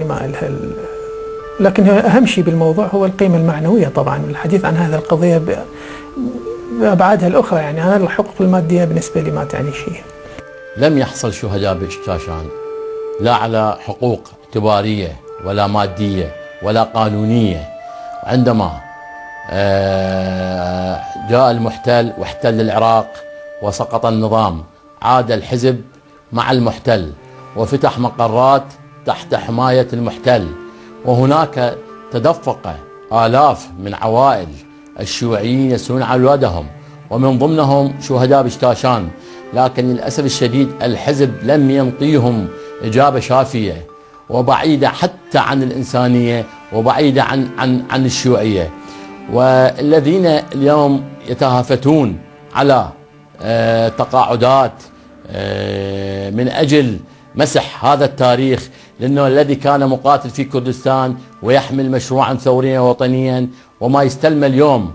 ما لها لكن أهم شيء بالموضوع هو القيمة المعنوية طبعا، الحديث عن هذه القضية بأبعادها الأخرى. يعني أنا الحقوق المادية بالنسبة لي ما تعني شيء. لم يحصل شهداء بشتاشان لا على حقوق اعتبارية ولا مادية ولا قانونية. عندما جاء المحتل واحتل العراق وسقط النظام، عاد الحزب مع المحتل وفتح مقرات تحت حماية المحتل، وهناك تدفق آلاف من عوائل الشيوعيين يسرون على أولادهم ومن ضمنهم شهداء بشتاشان. لكن للأسف الشديد الحزب لم ينطيهم إجابة شافية وبعيدة حتى عن الإنسانية وبعيدة عن الشيوعية. والذين اليوم يتهافتون على تقاعدات من أجل مسح هذا التاريخ، لأنه الذي كان مقاتل في كردستان ويحمل مشروعا ثوريا وطنيا وما يستلم اليوم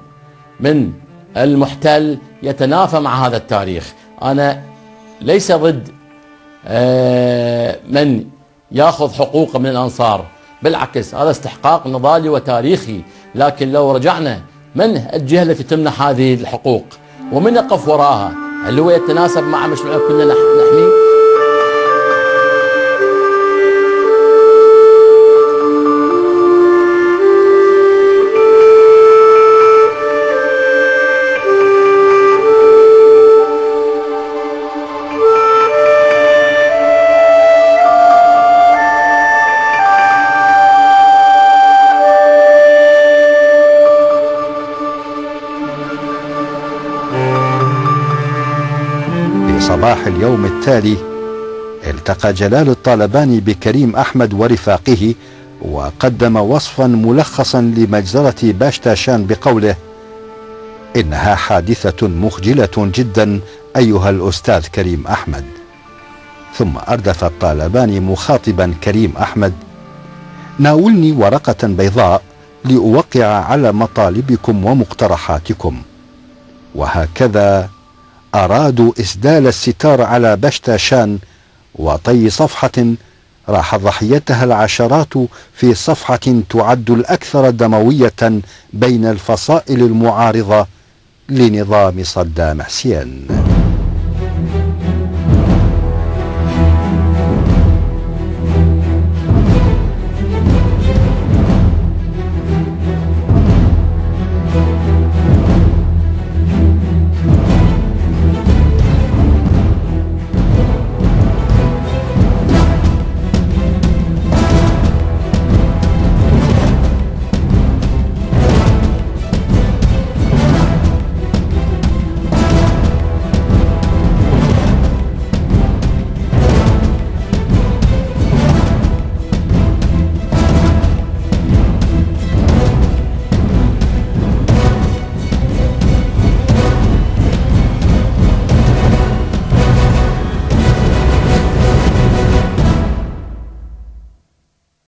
من المحتل يتنافى مع هذا التاريخ. أنا ليس ضد من يأخذ حقوقه من الأنصار، بالعكس هذا استحقاق نضالي وتاريخي. لكن لو رجعنا، من الجهة التي تمنح هذه الحقوق ومن يقف وراها؟ هل هو يتناسب مع مشروع كنا نحميه؟ صباح اليوم التالي التقى جلال الطالباني بكريم أحمد ورفاقه، وقدم وصفا ملخصا لمجزرة باشتاشان بقوله: إنها حادثة مخجلة جدا أيها الأستاذ كريم أحمد. ثم أردف الطالباني مخاطبا كريم أحمد: ناولني ورقة بيضاء لأوقع على مطالبكم ومقترحاتكم. وهكذا أرادوا إسدال الستار على باشتاشان وطي صفحة راح ضحيتها العشرات في صفحة تعد الأكثر دموية بين الفصائل المعارضة لنظام صدام حسين.